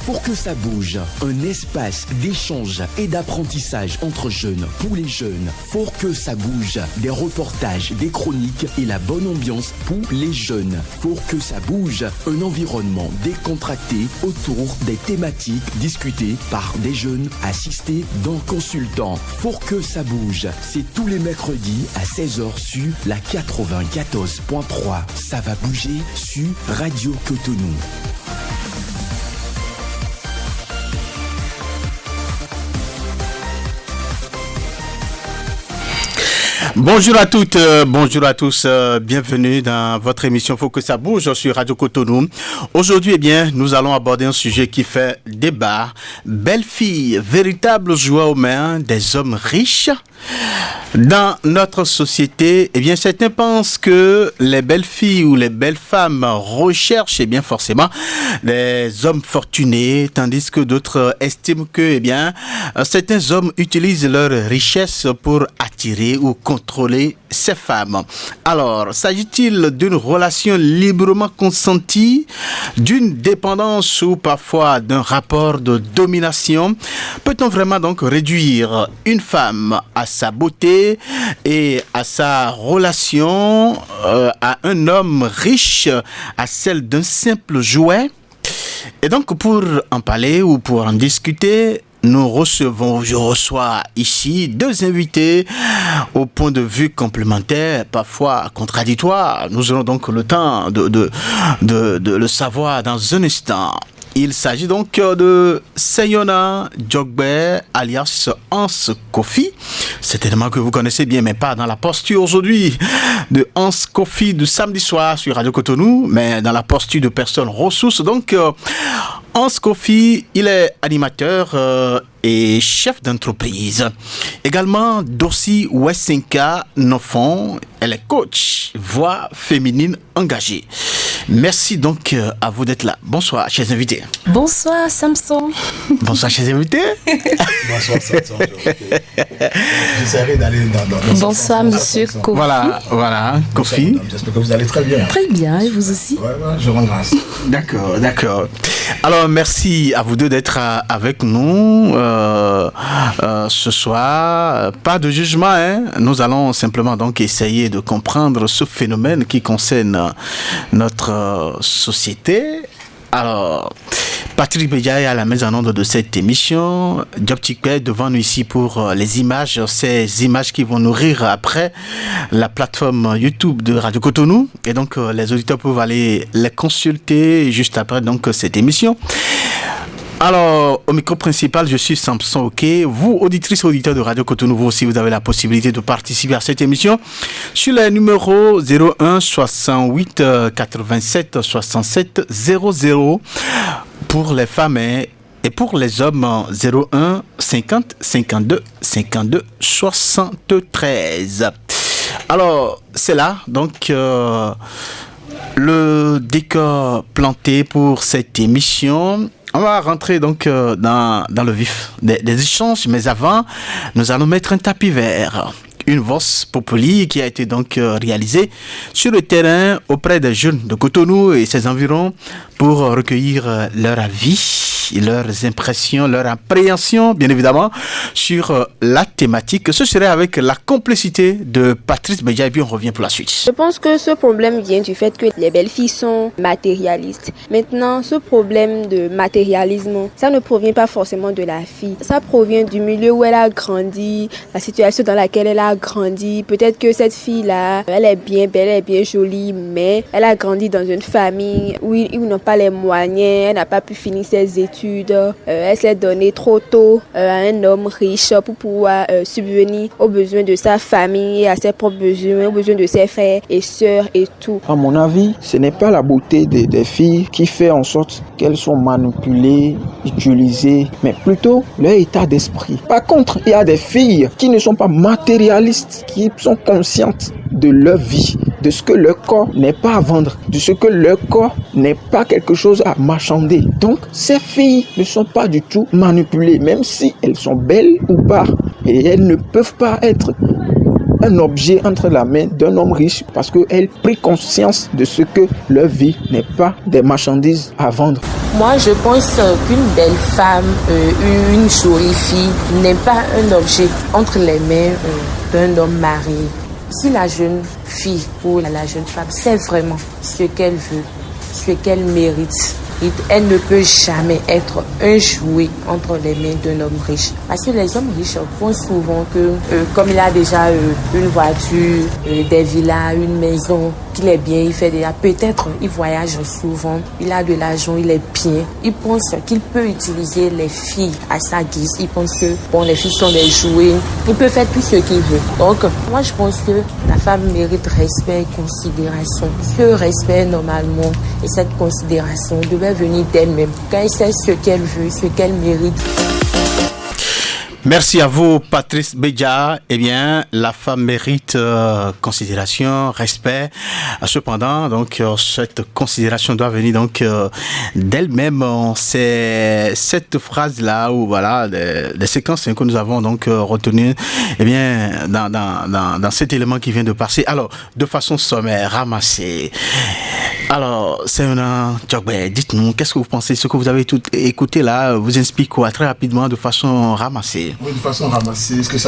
Pour que ça bouge, un espace d'échange et d'apprentissage entre jeunes, pour les jeunes. Pour que ça bouge, des reportages, des chroniques et la bonne ambiance pour les jeunes. Pour que ça bouge, un environnement décontracté autour des thématiques discutées par des jeunes assistés d'un consultant. Pour que ça bouge, c'est tous les mercredis à 16h sur la 94.3. Ça va bouger sur Radio Cotonou. Bonjour à toutes, bonjour à tous, bienvenue dans votre émission Faut que ça bouge sur Radio Cotonou. Aujourd'hui, nous allons aborder un sujet qui fait débat. Belle fille, véritable joie aux mains des hommes riches. Dans notre société, certains pensent que les belles filles ou les belles femmes recherchent, forcément, les hommes fortunés, tandis que d'autres estiment que, certains hommes utilisent leur richesse pour attirer ou contrôler ces femmes. Alors, s'agit-il d'une relation librement consentie, d'une dépendance ou parfois d'un rapport de domination? Peut-on vraiment donc réduire une femme à sa beauté et à sa relation à un homme riche à celle d'un simple jouet? Et donc pour en parler ou pour en discuter, je reçois ici deux invités au point de vue complémentaire, parfois contradictoires. Nous aurons donc le temps de le savoir dans un instant. Il s'agit donc de Seyona Djogbe, alias Hans Kofi. Certainement que vous connaissez bien, mais pas dans la posture aujourd'hui de Hans Kofi du samedi soir sur Radio Cotonou, mais dans la posture de personnes ressources. Donc, Hans Kofi, il est animateur et chef d'entreprise. Également, Dossi Wesenka Nofon, elle est coach, voix féminine engagée. Merci donc à vous d'être là. Bonsoir, chers invités. Bonsoir, Samson. Bonsoir, chers invités. Bonsoir, Samson. J'essaierai d'aller dans bonsoir, monsieur Kofi. Voilà, Kofi. J'espère que vous allez très bien. Très bien, et vous aussi? Ouais, je rends grâce. D'accord. Alors, merci à vous deux d'être avec nous ce soir. Pas de jugement, Nous allons simplement donc essayer de comprendre ce phénomène qui concerne notre société. Alors, Patrick Bédia est à la mise en onde de cette émission. Diop Tikwe devant nous ici pour les images, ces images qui vont nourrir après la plateforme YouTube de Radio Cotonou. Et donc, les auditeurs peuvent aller les consulter juste après donc cette émission. Alors, au micro principal, je suis Samson Ok. Vous, auditrices et auditeurs de Radio Cotonou, vous aussi, vous avez la possibilité de participer à cette émission sur le numéro 01 68 87 67 00 pour les femmes et pour les hommes 01 50 52 52 73. Alors, c'est là, donc... le décor planté pour cette émission. On va rentrer donc dans le vif des échanges, mais avant, nous allons mettre un tapis vert. Une Vox Populi qui a été donc réalisée sur le terrain auprès des jeunes de Cotonou et ses environs pour recueillir leur avis, leurs impressions, leur appréhension, bien évidemment, sur la thématique. Ce serait avec la complicité de Patrice Bédia et puis on revient pour la suite. Je pense que ce problème vient du fait que les belles filles sont matérialistes. Maintenant, ce problème de matérialisme, ça ne provient pas forcément de la fille. Ça provient du milieu où elle a grandi, la situation dans laquelle elle a grandi. Peut-être que cette fille-là, elle est bien belle, elle est bien jolie, mais elle a grandi dans une famille où ils n'ont pas les moyens, elle n'a pas pu finir ses études. Elle s'est donnée trop tôt à un homme riche pour pouvoir subvenir aux besoins de sa famille, à ses propres besoins, aux besoins de ses frères et sœurs et tout. À mon avis, ce n'est pas la beauté des filles qui fait en sorte qu'elles sont manipulées, utilisées, mais plutôt leur état d'esprit. Par contre, il y a des filles qui ne sont pas matérialistes, qui sont conscientes de leur vie, de ce que leur corps n'est pas à vendre, de ce que leur corps n'est pas quelque chose à marchander. Donc, ces filles ne sont pas du tout manipulées, même si elles sont belles ou pas. Et elles ne peuvent pas être un objet entre la main d'un homme riche parce qu'elles prennent conscience de ce que leur vie n'est pas des marchandises à vendre. Moi, je pense qu'une belle femme, une jolie fille n'est pas un objet entre les mains d'un homme marié. Si la jeune fille ou la jeune femme sait vraiment ce qu'elle veut, ce qu'elle mérite, elle ne peut jamais être un jouet entre les mains d'un homme riche. Parce que les hommes riches pensent souvent que, comme il a déjà une voiture, des villas, une maison, qu'il est bien, il fait déjà, peut-être il voyage souvent, il a de l'argent, il est bien. Il pense qu'il peut utiliser les filles à sa guise. Il pense que, bon, les filles sont des jouets. Il peut faire tout ce qu'il veut. Donc, moi, je pense que la femme mérite respect et considération. Ce respect, normalement, et cette considération devait venir d'elle-même. Quand elle sait ce qu'elle veut, ce qu'elle mérite. Merci à vous, Patrice Bédia. Eh bien, la femme mérite considération, respect. Cependant, donc, cette considération doit venir donc d'elle-même. C'est cette phrase-là où voilà, les séquences que nous avons donc retenues. Eh bien, dans cet élément qui vient de passer. Alors, de façon sommaire, ramassée. Alors, Sayona Djogbe, dites-nous, qu'est-ce que vous pensez? Ce que vous avez tout écouté là vous inspire quoi? Très rapidement, de façon ramassée. Oui, de façon ramassée, ce que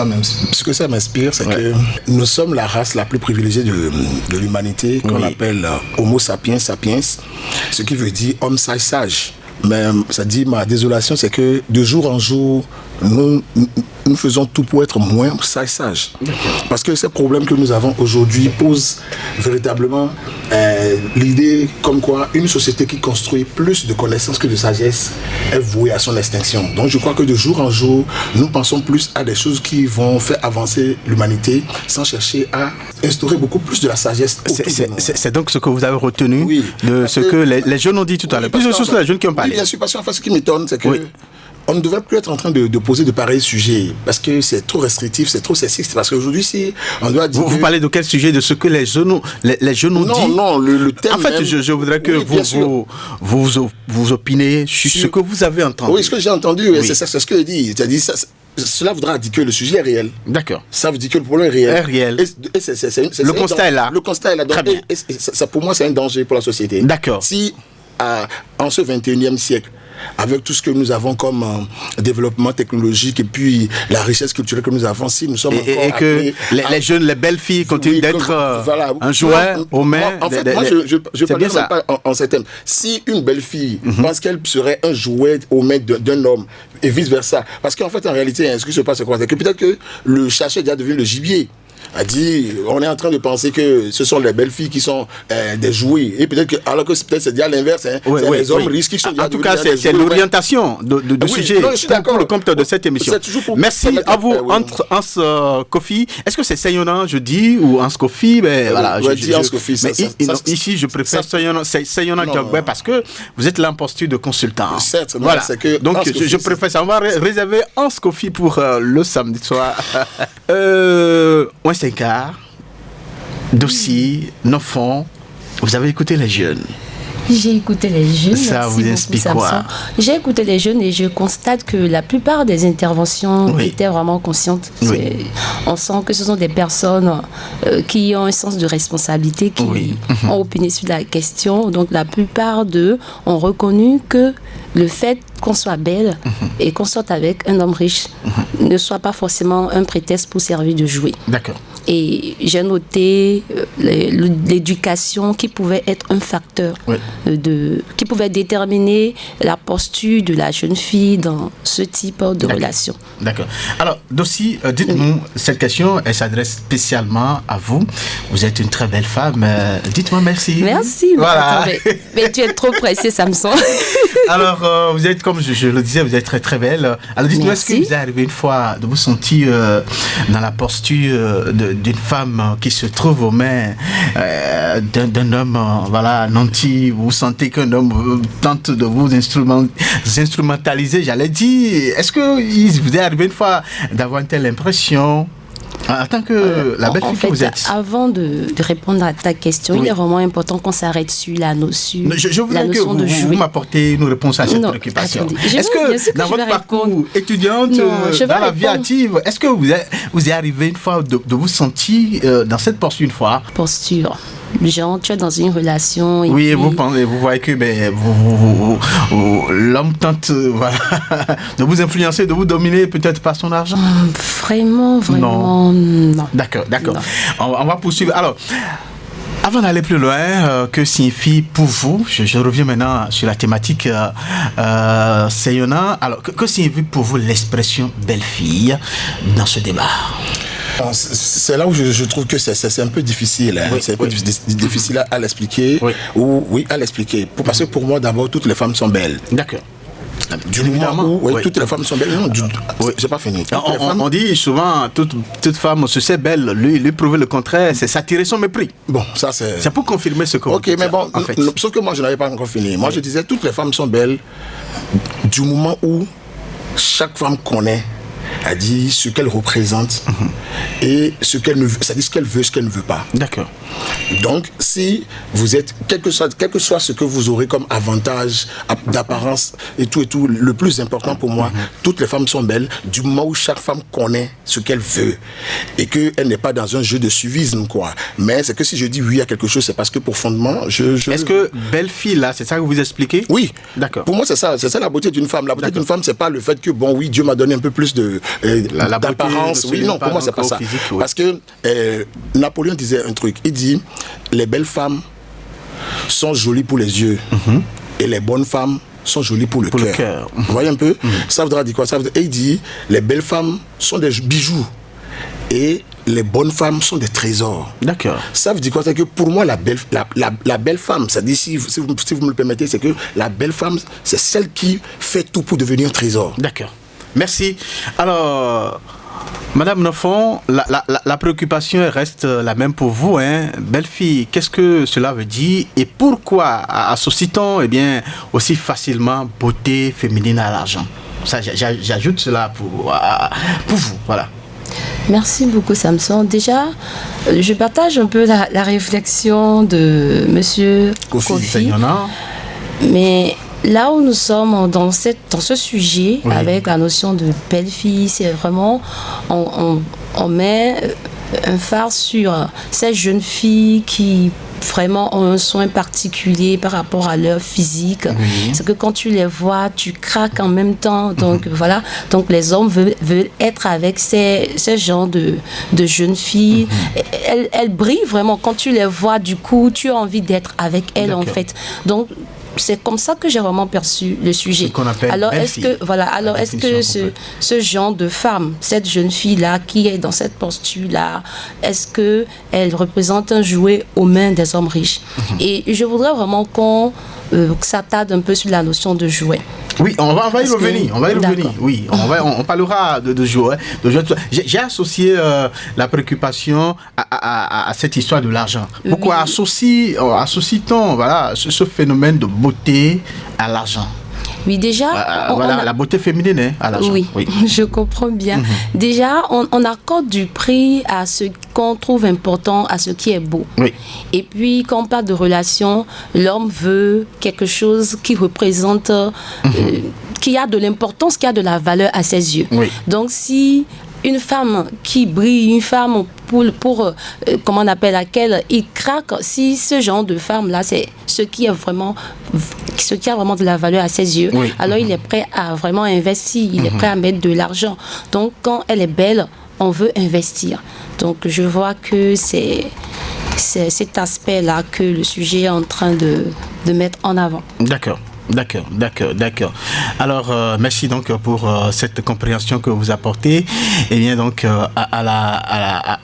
ça m'inspire, c'est que nous sommes la race la plus privilégiée de l'humanité, qu'on appelle Homo sapiens sapiens, ce qui veut dire homme sage sage. Mais ça dit, ma désolation, c'est que de jour en jour, nous faisons tout pour être moins sage. Parce que ces problèmes que nous avons aujourd'hui posent véritablement l'idée comme quoi une société qui construit plus de connaissances que de sagesse est vouée à son extinction. Donc je crois que de jour en jour, nous pensons plus à des choses qui vont faire avancer l'humanité sans chercher à instaurer beaucoup plus de la sagesse. C'est donc ce que vous avez retenu de ce que les jeunes ont dit tout à l'heure. Plusieurs choses, les jeunes qui ont parlé. Oui, bien sûr, parce qu'en fait, ce qui m'étonne, c'est que on ne devrait plus être en train de poser de pareils sujets parce que c'est trop restrictif, c'est trop sexiste. Parce qu'aujourd'hui, si on doit dire. Vous parlez de quel sujet? De ce que les jeunes ont dit? Non, le thème. En fait, même, je voudrais que vous opinez sur ce que vous avez entendu. Oui, ce que j'ai entendu, c'est ce que j'ai dit. C'est-à-dire, cela voudra dire que le sujet est réel. D'accord. Ça veut dire que le problème est réel. Le constat est là. Le constat est là. Donc, ça, pour moi, c'est un danger pour la société. D'accord. Si, en ce 21e siècle, avec tout ce que nous avons comme développement technologique et puis la richesse culturelle que nous avons, si nous sommes et que les jeunes, les belles filles continuent d'être un jouet aux mains. En fait, moi, je parle même pas en ces termes. Si une belle fille pense qu'elle serait un jouet aux mains d'un homme et vice versa, parce qu'en fait, en réalité, ce qui se passe, c'est quoi? C'est que peut-être que le chasseur déjà devenu le gibier. A dit, on est en train de penser que ce sont les belles filles qui sont des jouets. Et peut-être que, alors que peut-être c'est déjà l'inverse. C'est les hommes risques qui sont en tout cas, c'est l'orientation de sujet pour le compte de cette émission. Merci à vous, Hans Kofi. Est-ce que c'est Sayona, je dis, ou Hans Kofi? Voilà, je dis Hans Kofi. Ici, je préfère Sayona Djogbe parce que vous êtes là en posture de consultant. Certes, voilà. Donc, je préfère ça. On va réserver Hans Kofi pour le samedi soir. C'est un quart, dossier, enfants. Vous avez écouté les jeunes? J'ai écouté les jeunes. Ça vous explique quoi? J'ai écouté les jeunes et je constate que la plupart des interventions étaient vraiment conscientes. On sent que ce sont des personnes qui ont un sens de responsabilité, qui ont opiné sur la question. Donc la plupart d'eux ont reconnu que le fait qu'on soit belle et qu'on sorte avec un homme riche ne soit pas forcément un prétexte pour servir de jouet. D'accord. Et j'ai noté l'éducation qui pouvait être un facteur qui pouvait déterminer la posture de la jeune fille dans ce type de relation. D'accord. Alors, Dossi, dites-nous, cette question, elle s'adresse spécialement à vous. Vous êtes une très belle femme. Dites-moi merci. Merci. Voilà. Mais tu es trop pressée, Samson. Alors, vous êtes, comme je le disais, vous êtes très très belle. Alors, dites-nous, est-ce qu'il vous est arrivé une fois de vous sentir dans la posture d'une femme qui se trouve aux mains d'un homme, nanti, vous sentez qu'un homme tente de vous instrumentaliser, j'allais dire. Est-ce qu'il vous est arrivé une fois d'avoir une telle impression en tant que la belle fille que vous êtes? Avant de répondre à ta question, il est vraiment important qu'on s'arrête sur la notion, je voudrais que vous m'apportez une réponse à cette préoccupation. Est-ce que dans votre parcours étudiante, dans la vie active, est-ce que vous est arrivé une fois de vous sentir dans cette posture une fois? Posture. Genre, tu es dans une relation. Oui, et vous voyez que l'homme tente voilà, de vous influencer, de vous dominer peut-être par son argent. Vraiment, non. D'accord. On va poursuivre. Alors, avant d'aller plus loin, que signifie pour vous, je reviens maintenant sur la thématique Seyona. Alors, que signifie pour vous l'expression belle-fille dans ce débat? C'est là où je trouve que c'est un peu difficile. Hein. C'est un peu difficile à l'expliquer. Oui, à l'expliquer. Parce que pour moi, d'abord, toutes les femmes sont belles. D'accord. Du moment où toutes les femmes sont belles. Non, j'ai pas fini. On dit souvent, toute femme se sait belle. Lui prouver le contraire, c'est s'attirer son mépris. Bon, ça c'est... C'est pour confirmer ce qu'on dit. Ok, mais bon, en fait. Sauf que moi, je n'avais pas encore fini. Moi, je disais, toutes les femmes sont belles du moment où chaque femme connaît, a dit ce qu'elle représente et ce qu'elle ne veut, c'est-à-dire ce qu'elle veut, ce qu'elle ne veut pas. D'accord. Donc, si vous êtes, quel que soit ce que vous aurez comme avantage d'apparence et tout, le plus important pour moi, toutes les femmes sont belles du moment où chaque femme connaît ce qu'elle veut et qu'elle n'est pas dans un jeu de suivisme, quoi. Mais c'est que si je dis oui à quelque chose, c'est parce que profondément, Est-ce que belle fille, là, c'est ça que vous expliquez? Oui. D'accord. Pour moi, c'est ça la beauté d'une femme. La beauté d'une femme, c'est pas le fait que, bon, oui, Dieu m'a donné un peu plus d'apparence. Oui, non, pour moi, c'est pas ça. Physique, oui. Parce que Napoléon disait un truc. Il dit, les belles femmes sont jolies pour les yeux et les bonnes femmes sont jolies pour le cœur. Vous voyez un peu? Ça voudra dire quoi? Et il dit, les belles femmes sont des bijoux et les bonnes femmes sont des trésors. D'accord. Ça veut dire quoi? C'est que pour moi, la belle femme, ça dit, si vous me le permettez, c'est que la belle femme, c'est celle qui fait tout pour devenir un trésor. D'accord. Merci. Alors, Madame Nofon, la préoccupation reste la même pour vous, hein. Belle fille, qu'est-ce que cela veut dire et pourquoi associe-t-on aussi facilement beauté féminine à l'argent? Ça, j'ajoute cela pour vous, voilà. Merci beaucoup, Samson. Déjà, je partage un peu la réflexion de Monsieur Kofi. Mais là où nous sommes dans ce sujet, avec la notion de belle fille, c'est vraiment, on met un phare sur ces jeunes filles qui vraiment ont un soin particulier par rapport à leur physique. C'est que quand tu les vois, tu craques en même temps. Donc voilà. Donc les hommes veulent être avec ces genres de jeunes filles. Elles brillent vraiment. Quand tu les vois, du coup, tu as envie d'être avec elles, en fait. Donc c'est comme ça que j'ai vraiment perçu le sujet. Ce qu'on appelle alors est-ce que ce genre de femme, cette jeune fille là qui est dans cette posture là, est-ce que elle représente un jouet aux mains des hommes riches? Et je voudrais vraiment qu'on s'attarde un peu sur la notion de jouet. Oui, on va y revenir. Oui, on parlera de jouets. J'ai associé la préoccupation à cette histoire de l'argent. Pourquoi associe-t-on ce phénomène de beauté à l'argent? Oui, déjà... la beauté féminine à l'argent. Oui, je comprends bien. Déjà, on accorde du prix à ce qu'on trouve important, à ce qui est beau. Oui. Et puis, quand on parle de relation, l'homme veut quelque chose qui représente, qui a de l'importance, qui a de la valeur à ses yeux. Oui. Donc, si une femme qui brille, une femme pour comment on appelle laquelle il craque, si ce genre de femme là c'est ce qui a vraiment de la valeur à ses yeux, alors il est prêt à vraiment investir, il est prêt à mettre de l'argent. Donc quand elle est belle, on veut investir. Donc je vois que c'est cet aspect là que le sujet est en train de mettre en avant. D'accord. Alors, merci donc pour cette compréhension que vous apportez. Et bien donc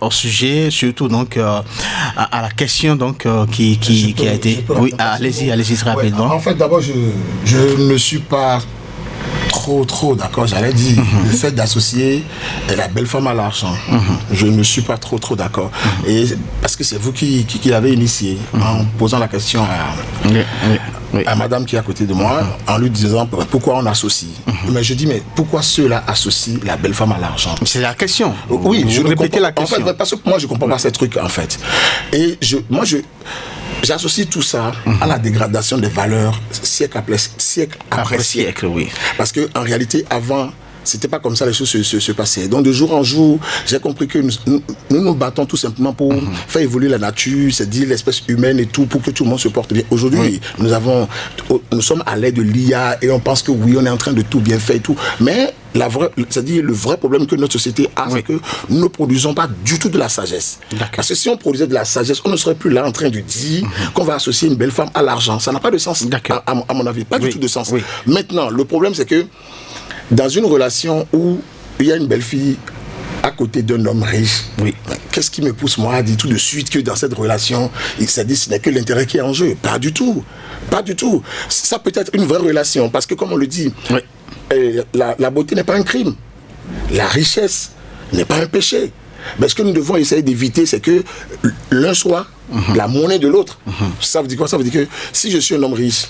au sujet, surtout donc à la question donc qui a été. Oui, allez-y rapidement. En fait, d'abord, je ne suis pas trop d'accord, j'allais dire, le fait d'associer la belle femme à l'argent. Je ne suis pas trop d'accord. Et parce que c'est vous qui l'avez initié en posant la question à madame qui est à côté de moi, en lui disant pourquoi on associe. Mais je dis, mais pourquoi ceux-là associent la belle femme à l'argent? C'est la question. Oui, je répétais la question. En fait, parce que moi, je ne comprends pas ces trucs, en fait. Et j'associe tout ça à la dégradation des valeurs siècle après siècle. Oui. Parce qu'en réalité, avant, c'était pas comme ça les choses se passaient. Donc de jour en jour, j'ai compris que nous battons tout simplement pour faire évoluer la nature, c'est-à-dire l'espèce humaine et tout, pour que tout le monde se porte bien. Aujourd'hui, nous sommes à l'aide de l'IA et on pense que oui, on est en train de tout bien faire et tout. Mais c'est-à-dire le vrai problème que notre société a, c'est que nous ne produisons pas du tout de la sagesse. Parce que si on produisait de la sagesse, on ne serait plus là en train de dire qu'on va associer une belle femme à l'argent. Ça n'a pas de sens, à mon avis. Pas du tout de sens. Maintenant, le problème, c'est que dans une relation où il y a une belle fille à côté d'un homme riche, qu'est-ce qui me pousse moi à dire tout de suite que dans cette relation, ce n'est que l'intérêt qui est en jeu? Pas du tout. Pas du tout. Ça peut être une vraie relation, parce que comme on le dit, la beauté n'est pas un crime. La richesse n'est pas un péché. Mais ce que nous devons essayer d'éviter, c'est que l'un soit la monnaie de l'autre. Ça veut dire quoi? Ça veut dire que si je suis un homme riche,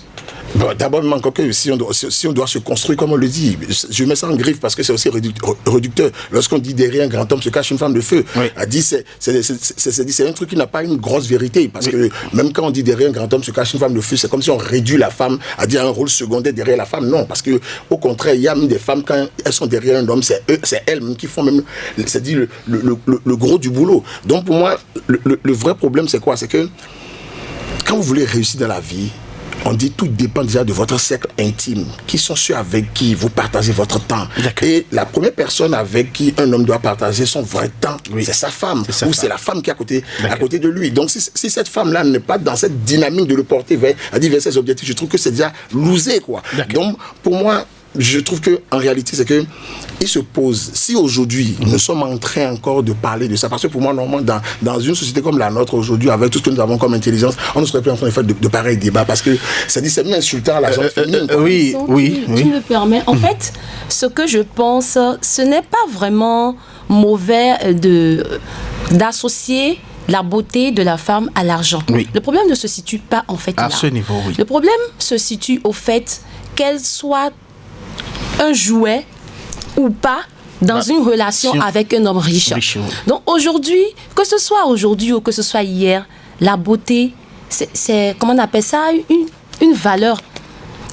bon, d'abord, encore que si on doit se construire comme on le dit, je mets ça en griffe parce que c'est aussi réducteur. Lorsqu'on dit derrière un grand homme se cache une femme de feu, c'est un truc qui n'a pas une grosse vérité, parce que même quand on dit derrière un grand homme se cache une femme de feu, c'est comme si on réduit la femme à dire un rôle secondaire derrière la femme. Non, parce que au contraire, il y a même des femmes, quand elles sont derrière un homme, c'est elles même qui font même, c'est-à-dire le gros du boulot. Donc pour moi, le vrai problème, c'est quoi? C'est que quand vous voulez réussir dans la vie, on dit tout dépend déjà de votre cercle intime. Qui sont ceux avec qui vous partagez votre temps. Et la première personne avec qui un homme doit partager son vrai temps, c'est sa femme. C'est la femme qui est à côté de lui. Donc si cette femme-là n'est pas dans cette dynamique de le porter vers ses objectifs, je trouve que c'est déjà losé, quoi. Donc pour moi, je trouve qu'en réalité, c'est que il se pose, si aujourd'hui nous sommes en train encore de parler de ça, parce que pour moi, normalement, dans une société comme la nôtre aujourd'hui, avec tout ce que nous avons comme intelligence, on ne serait plus en train de faire de pareils débats, parce que c'est même insultant à la gente féminine. Tu me permets. En fait, ce que je pense, ce n'est pas vraiment mauvais d'associer la beauté de la femme à l'argent. Le problème ne se situe pas en fait là. À ce niveau, Le problème se situe au fait qu'elle soit un jouet ou pas dans une relation avec un homme riche. Donc aujourd'hui, que ce soit aujourd'hui ou que ce soit hier, la beauté, c'est comment on appelle ça, une valeur.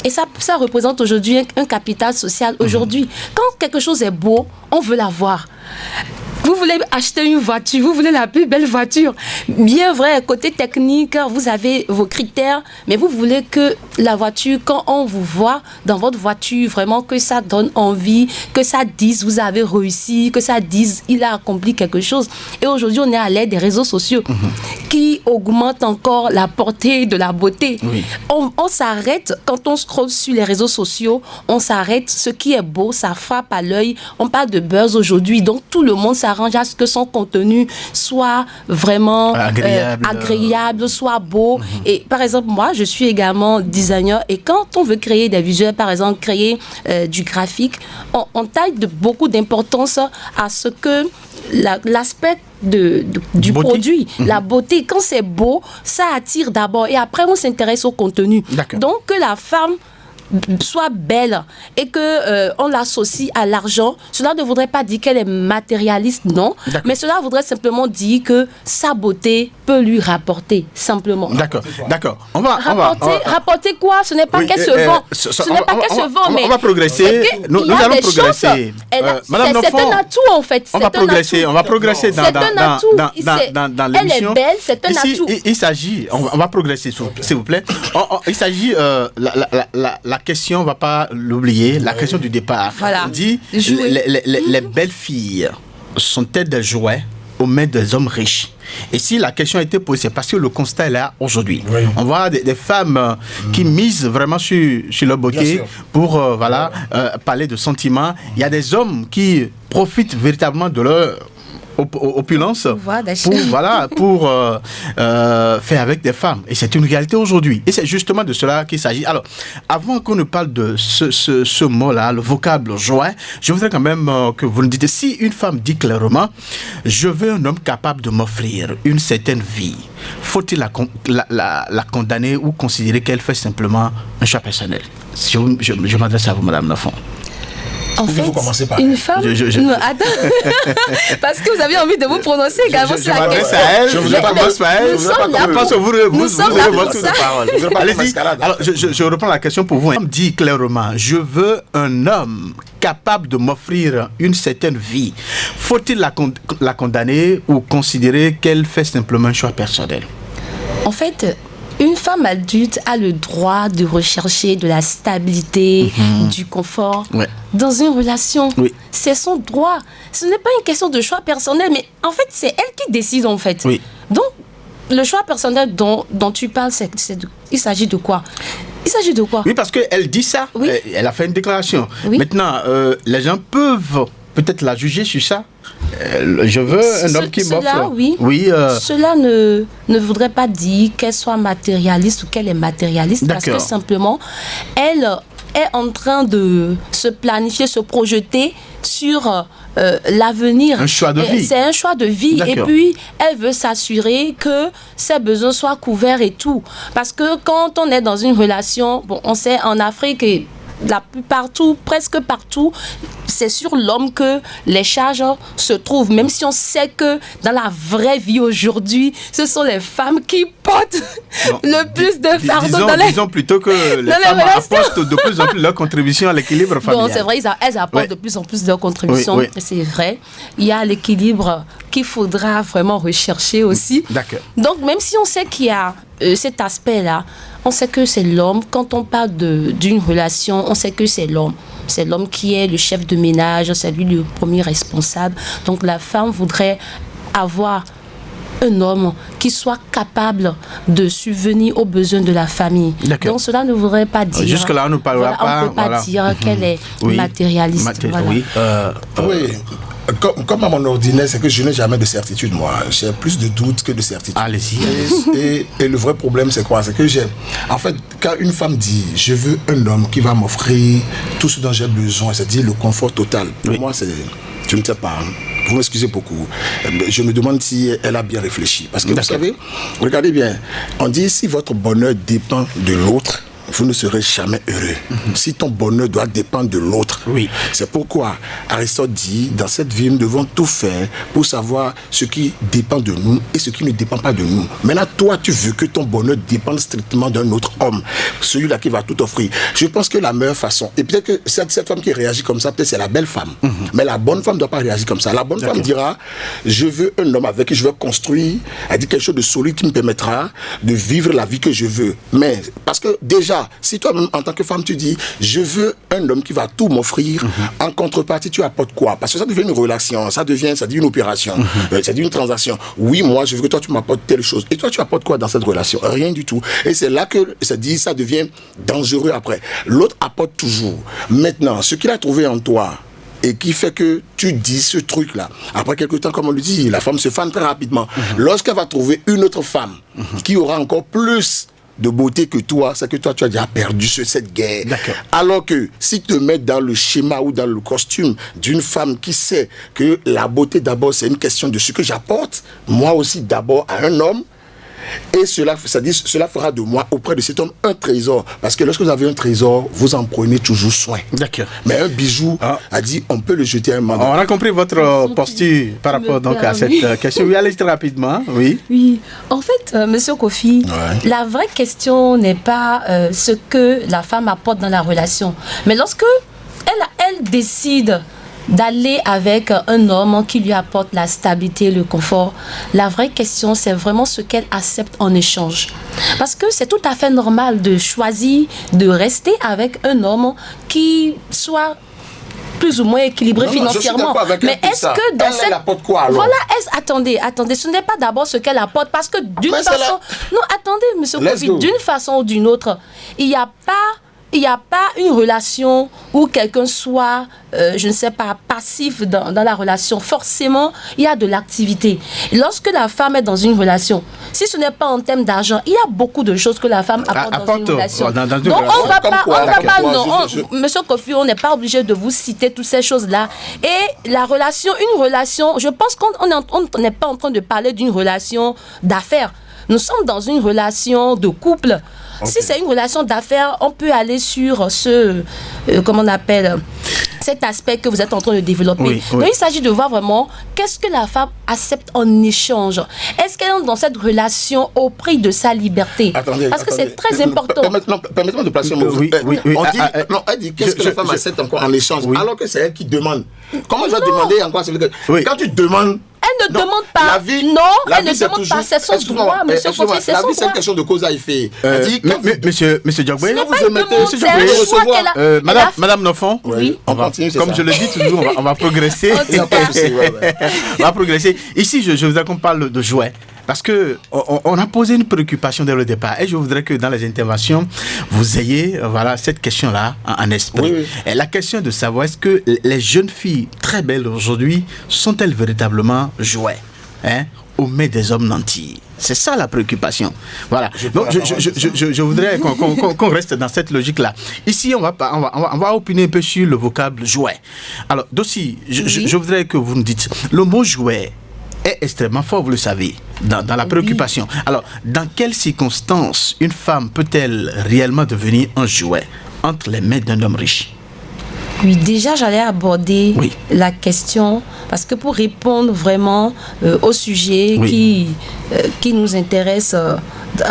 Et ça représente aujourd'hui un capital social. Aujourd'hui, quand quelque chose est beau, on veut l'avoir. Vous voulez acheter une voiture, vous voulez la plus belle voiture. Bien vrai, côté technique, vous avez vos critères, mais vous voulez que la voiture, quand on vous voit dans votre voiture, vraiment que ça donne envie, que ça dise vous avez réussi, que ça dise il a accompli quelque chose. Et aujourd'hui, on est à l'aide des réseaux sociaux qui augmentent encore la portée de la beauté. On s'arrête, quand on scrolle sur les réseaux sociaux, on s'arrête, ce qui est beau, ça frappe à l'œil. On parle de buzz aujourd'hui, donc tout le monde s'arrête à ce que son contenu soit vraiment agréable, soit beau. Et par exemple, moi, je suis également designer et quand on veut créer des visuels, par exemple, créer du graphique, on taille beaucoup d'importance à ce que l'aspect du produit, la beauté, quand c'est beau, ça attire d'abord et après on s'intéresse au contenu. Donc que la femme soit belle et que on l'associe à l'argent, cela ne voudrait pas dire qu'elle est matérialiste, non, mais cela voudrait simplement dire que sa beauté peut lui rapporter, simplement. D'accord. Rapporter quoi? Ce n'est pas qu'elle se vend. Ce n'est pas qu'elle se vend, mais on va progresser. Nous allons progresser. Madame c'est un atout en fait. On va progresser dans l'émission. Elle est belle, c'est un atout. Il s'agit, on va progresser s'il vous plaît. Il s'agit la question, on ne va pas l'oublier, la question du départ. On dit, les belles filles sont-elles des jouets aux mains des hommes riches? Et si la question a été posée, c'est parce que le constat est là aujourd'hui. On voit des femmes qui misent vraiment sur leur beauté pour parler de sentiments. Il y a des hommes qui profitent véritablement de leur opulence pour faire avec des femmes. Et c'est une réalité aujourd'hui. Et c'est justement de cela qu'il s'agit. Alors, avant qu'on ne parle de ce mot-là, le vocable jouet, je voudrais quand même que vous nous dites, si une femme dit clairement, je veux un homme capable de m'offrir une certaine vie, faut-il la condamner ou considérer qu'elle fait simplement un choix personnel? Je m'adresse à vous, Madame Lafont. En fait, vous commencez par une femme... Non, attends. Parce que vous avez envie de vous prononcer également sur la question. Je vous commence par elle. Je pense que vous avez votre tour de parole. Allez-y. Alors, je reprends la question pour vous. On me dit clairement, je veux un homme capable de m'offrir une certaine vie. Faut-il la condamner ou considérer qu'elle fait simplement un choix personnel? En fait, une femme adulte a le droit de rechercher de la stabilité, du confort dans une relation. Oui. C'est son droit. Ce n'est pas une question de choix personnel, mais en fait, c'est elle qui décide en fait. Oui. Donc, le choix personnel dont tu parles, il s'agit de quoi? Il s'agit de quoi? Oui, parce qu'elle dit ça. Oui. Elle a fait une déclaration. Oui. Maintenant, les gens peuvent peut-être la juger sur ça. Je veux un homme qui m'offre. Oui. Cela ne voudrait pas dire qu'elle soit matérialiste ou qu'elle est matérialiste. Parce que simplement, elle est en train de se planifier, se projeter sur l'avenir. Un choix de vie. C'est un choix de vie. Et puis, elle veut s'assurer que ses besoins soient couverts et tout. Parce que quand on est dans une relation, bon, on sait en Afrique et presque partout, c'est sur l'homme que les charges se trouvent. Même si on sait que dans la vraie vie aujourd'hui, ce sont les femmes qui portent le plus de fardeau dans les... Disons plutôt que les femmes apportent de plus en plus leur contribution à l'équilibre familial. Bon, c'est vrai, elles apportent de plus en plus leur contribution. Oui. C'est vrai. Il y a l'équilibre qu'il faudra vraiment rechercher aussi. D'accord. Donc, même si on sait qu'il y a cet aspect-là, on sait que c'est l'homme. Quand on parle d'une relation, on sait que c'est l'homme. C'est l'homme qui est le chef de ménage, c'est lui le premier responsable. Donc la femme voudrait avoir un homme qui soit capable de subvenir aux besoins de la famille. D'accord. Donc cela ne voudrait pas dire... Jusque-là, on ne parlera pas... On ne peut pas dire qu'elle est matérialiste. Oui. Comme à mon ordinaire, c'est que je n'ai jamais de certitude, moi. J'ai plus de doutes que de certitude. Allez-y. Et le vrai problème, c'est quoi? C'est que en fait, quand une femme dit « je veux un homme qui va m'offrir tout ce dont j'ai besoin », c'est-à-dire le confort total. Pour moi, c'est... Je ne sais pas. Vous m'excusez beaucoup. Je me demande si elle a bien réfléchi. Parce que vous savez, regardez bien, on dit si votre bonheur dépend de l'autre, vous ne serez jamais heureux. Si ton bonheur doit dépendre de l'autre. Oui. C'est pourquoi Aristote dit, dans cette vie, nous devons tout faire pour savoir ce qui dépend de nous et ce qui ne dépend pas de nous. Maintenant, toi, tu veux que ton bonheur dépende strictement d'un autre homme, celui-là qui va tout offrir. Je pense que la meilleure façon, et peut-être que cette femme qui réagit comme ça, peut-être c'est la belle femme. Mais la bonne femme ne doit pas réagir comme ça. La bonne femme dira, je veux un homme avec qui je vais construire, elle dit quelque chose de solide qui me permettra de vivre la vie que je veux. Mais, parce que déjà, si toi-même, en tant que femme, tu dis je veux un homme qui va tout m'offrir, en contrepartie, tu apportes quoi? Parce que ça devient une relation, ça devient une opération, ça devient une transaction. Oui, moi, je veux que toi, tu m'apportes telle chose. Et toi, tu apportes quoi dans cette relation? Rien du tout. Et c'est là que ça devient dangereux après. L'autre apporte toujours. Maintenant, ce qu'il a trouvé en toi, et qui fait que tu dis ce truc-là. Après quelque temps, comme on le dit, la femme se fane très rapidement. Lorsqu'elle va trouver une autre femme qui aura encore plus de beauté que toi, c'est que toi, tu as déjà perdu cette guerre. D'accord. Alors que si tu te mets dans le schéma ou dans le costume d'une femme qui sait que la beauté, d'abord, c'est une question de ce que j'apporte, moi aussi, d'abord, à un homme, et cela fera de moi auprès de cet homme un trésor. Parce que lorsque vous avez un trésor, vous en prenez toujours soin. D'accord. Mais un bijou, a dit, on peut le jeter à un moment. On a compris votre posture par rapport donc à cette question. Oui, allez très rapidement. Oui. En fait, Monsieur Kofi, la vraie question n'est pas ce que la femme apporte dans la relation. Mais lorsque elle décide d'aller avec un homme qui lui apporte la stabilité, le confort. La vraie question, c'est vraiment ce qu'elle accepte en échange. Parce que c'est tout à fait normal de choisir de rester avec un homme qui soit plus ou moins équilibré financièrement. Mais est-ce que dans elle apporte quoi alors? Voilà, attendez, ce n'est pas d'abord ce qu'elle apporte, parce que d'une façon... Non, attendez, monsieur Kofi, d'une façon ou d'une autre, il n'y a pas une relation où quelqu'un soit, je ne sais pas, passif dans la relation. Forcément, il y a de l'activité. Lorsque la femme est dans une relation, si ce n'est pas en termes d'argent, il y a beaucoup de choses que la femme apporte dans une relation. Donc, on va pas, Monsieur Kofi, on n'est pas obligé de vous citer toutes ces choses-là. Et une relation, je pense qu'on n'est pas en train de parler d'une relation d'affaires. Nous sommes dans une relation de couple. Okay. Si c'est une relation d'affaires, on peut aller sur comment on appelle cet aspect que vous êtes en train de développer. Oui. Donc, il s'agit de voir vraiment qu'est-ce que la femme accepte en échange. Est-ce qu'elle est dans cette relation au prix de sa liberté? Parce que c'est très important. Permettez-moi de placer un mot. Oui. Elle dit qu'est-ce que la femme accepte encore en échange, alors que c'est elle qui demande. Comment je vais demander encore? Quand tu demandes. Elle ne demande pas. La vie, elle ne demande pas. C'est son droit, monsieur Kofi, c'est son droit. La vie, c'est une question de cause à effet. Monsieur Diogbe, Madame Nofon, oui. Comme je le dis toujours, on va progresser. On va progresser. Ici, je voudrais qu'on parle de jouets. Parce que on a posé une préoccupation dès le départ et je voudrais que dans les interventions, vous ayez cette question-là en esprit. Oui. Et la question de savoir est-ce que les jeunes filles très belles aujourd'hui sont-elles véritablement jouets aux mains des hommes nantis? C'est ça la préoccupation. Voilà. Donc je voudrais qu'on reste dans cette logique-là. Ici, on va opiner un peu sur le vocable jouet. Alors, Dossi, je voudrais que vous nous dites le mot jouet est extrêmement fort, vous le savez, dans la préoccupation. Alors, dans quelles circonstances une femme peut-elle réellement devenir un jouet entre les mains d'un homme riche? Oui, déjà, j'allais aborder la question, parce que pour répondre vraiment au sujet qui nous intéresse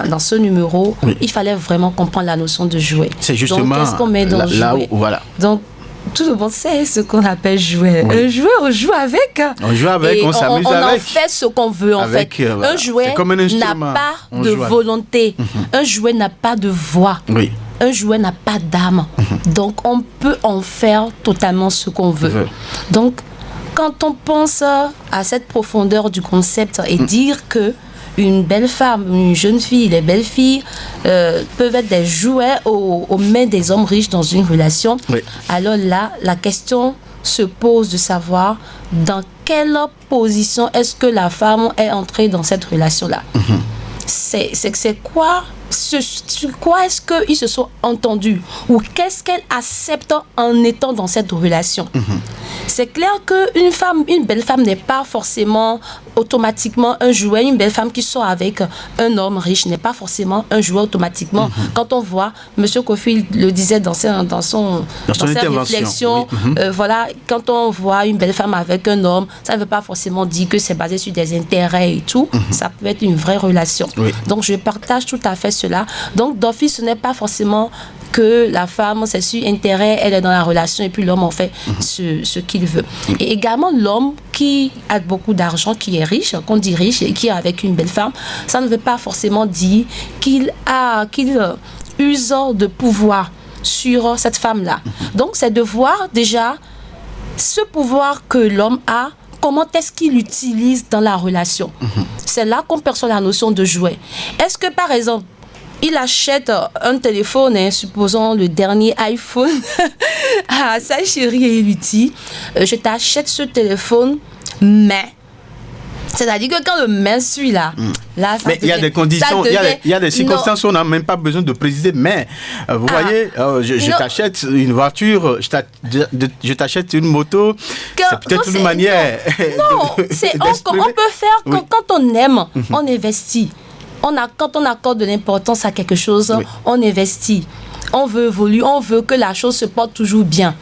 dans ce numéro, il fallait vraiment comprendre la notion de jouet. C'est justement donc, qu'est-ce qu'on met dans jouet? Donc, tout le monde sait ce qu'on appelle jouet. Un jouet, on joue avec. On joue avec, on s'amuse avec. On en fait ce qu'on veut, en fait. Un jouet n'a pas de volonté. Un jouet n'a pas de voix. Un jouet n'a pas d'âme. Donc, on peut en faire totalement ce qu'on veut. Donc, quand on pense à cette profondeur du concept et dire que une belle femme, une jeune fille, les belles filles peuvent être des jouets aux mains des hommes riches dans une relation. Alors là, la question se pose de savoir dans quelle position est-ce que la femme est entrée dans cette relation-là. C'est quoi? Sur quoi est-ce qu'ils se sont entendus? Ou qu'est-ce qu'elle accepte en étant dans cette relation? C'est clair qu'une femme, une belle femme n'est pas forcément automatiquement un jouet. Une belle femme qui sort avec un homme riche n'est pas forcément un jouet automatiquement. Quand on voit, M. Kofi le disait dans sa réflexion, quand on voit une belle femme avec un homme, ça ne veut pas forcément dire que c'est basé sur des intérêts et tout. Ça peut être une vraie relation. Donc, je partage tout à fait cela. Donc, d'office, ce n'est pas forcément que la femme, c'est sur intérêt, elle est dans la relation et puis l'homme en fait ce qu'il veut. Et également, l'homme qui a beaucoup d'argent, qui est riche, qu'on dit riche et qui est avec une belle femme, ça ne veut pas forcément dire qu'il use de pouvoir sur cette femme-là. Donc, c'est de voir déjà ce pouvoir que l'homme a, comment est-ce qu'il l'utilise dans la relation. C'est là qu'on perçoit la notion de jouet. Est-ce que, par exemple, il achète un téléphone, supposons le dernier iPhone, à sa chérie et il lui dit je t'achète ce téléphone, mais. C'est-à-dire que quand le mais suit là, mais il y a des conditions, il y a des circonstances où on n'a même pas besoin de préciser. Mais vous voyez, je t'achète une voiture, je t'achète une moto. C'est peut-être une manière. Non, on peut faire quand on aime, on investit. Quand on accorde de l'importance à quelque chose, on investit. On veut évoluer, on veut que la chose se porte toujours bien.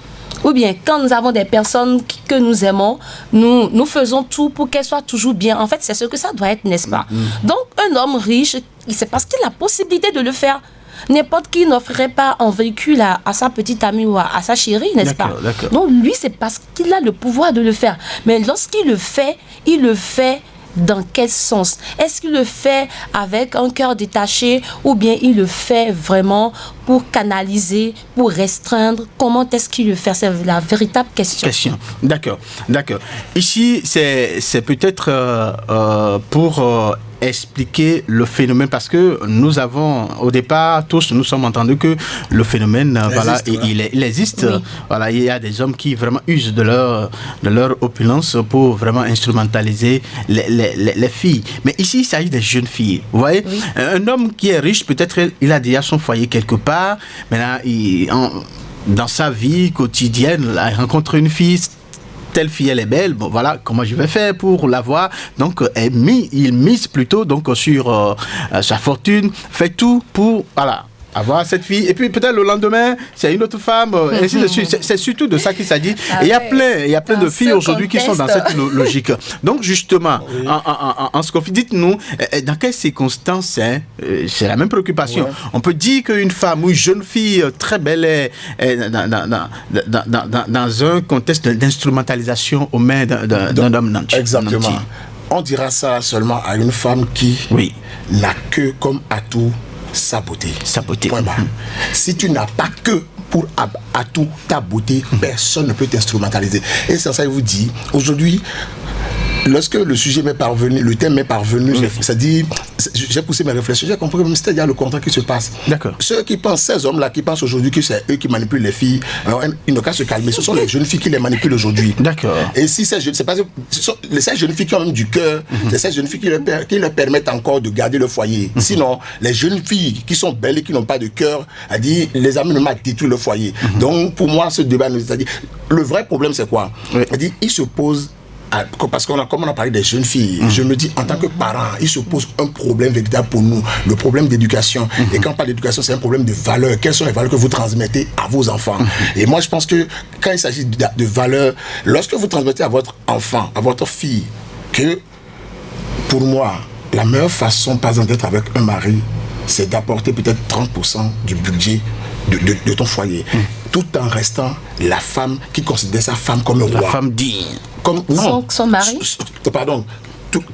Ou bien, quand nous avons des personnes que nous aimons, nous faisons tout pour qu'elles soient toujours bien. En fait, c'est ce que ça doit être, n'est-ce pas? Donc, un homme riche, c'est parce qu'il a la possibilité de le faire. N'importe qui n'offrirait pas un véhicule à sa petite amie ou à sa chérie, n'est-ce pas? Donc, lui, c'est parce qu'il a le pouvoir de le faire. Mais lorsqu'il le fait, il le fait dans quel sens? Est-ce qu'il le fait avec un cœur détaché ou bien il le fait vraiment pour canaliser, pour restreindre? Comment est-ce qu'il le fait? C'est la véritable question. D'accord. Ici, c'est peut-être pour expliquer le phénomène, parce que nous avons au départ tous nous sommes entendus que le phénomène il existe. Voilà, il y a des hommes qui vraiment usent de leur opulence pour vraiment instrumentaliser les filles. Mais ici il s'agit des jeunes filles. Vous voyez, un homme qui est riche, peut-être il a déjà son foyer quelque part. Maintenant, dans sa vie quotidienne, il rencontre une fille. Telle fille, elle est belle, bon voilà, comment je vais faire pour l'avoir? Donc, il mise plutôt donc, sur sa fortune, fait tout pour avoir cette fille, et puis peut-être le lendemain, c'est une autre femme, et ainsi de suite. C'est surtout de ça qu'il s'agit. Et il y a plein de filles aujourd'hui qui sont dans cette logique. Donc, justement, en ce qu'on fait, dites-nous, dans quelles circonstances, c'est la même préoccupation. Ouais. On peut dire qu'une femme ou une jeune fille très belle est dans un contexte d'instrumentalisation aux mains d'un homme nanti. Exactement. Nanti. On dira ça seulement à une femme qui n'a que comme atout sa beauté. Sa beauté. Point barre. Si tu n'as pas que pour atout ta beauté, personne ne peut t'instrumentaliser. Et c'est ça que je vous dis. Aujourd'hui, lorsque le sujet m'est parvenu, le thème m'est parvenu, j'ai poussé mes réflexions, j'ai compris que c'est-à-dire le contraire qui se passe. D'accord. Ceux qui pensent, ces hommes-là qui pensent aujourd'hui que c'est eux qui manipulent les filles, alors, ils n'ont qu'à se calmer. Ce sont les jeunes filles qui les manipulent aujourd'hui. D'accord. Et si ces jeunes filles qui ont même du cœur, c'est ces jeunes filles qui leur permettent encore de garder le foyer. Sinon, les jeunes filles qui sont belles et qui n'ont pas de cœur, les amènent à détruire le foyer. Donc, pour moi, ce débat, c'est-à-dire, le vrai problème, c'est quoi? Il se pose. Parce comme on a parlé des jeunes filles, je me dis en tant que parent, il se pose un problème véritable pour nous, le problème d'éducation. Et quand on parle d'éducation, c'est un problème de valeurs. Quelles sont les valeurs que vous transmettez à vos enfants? Et moi, je pense que quand il s'agit de valeurs, lorsque vous transmettez à votre enfant, à votre fille, que pour moi, la meilleure façon, par exemple, d'être avec un mari, c'est d'apporter peut-être 30% du budget de ton foyer, tout en restant la femme qui considère sa femme comme un roi. La femme digne. Comme, son mari. Pardon.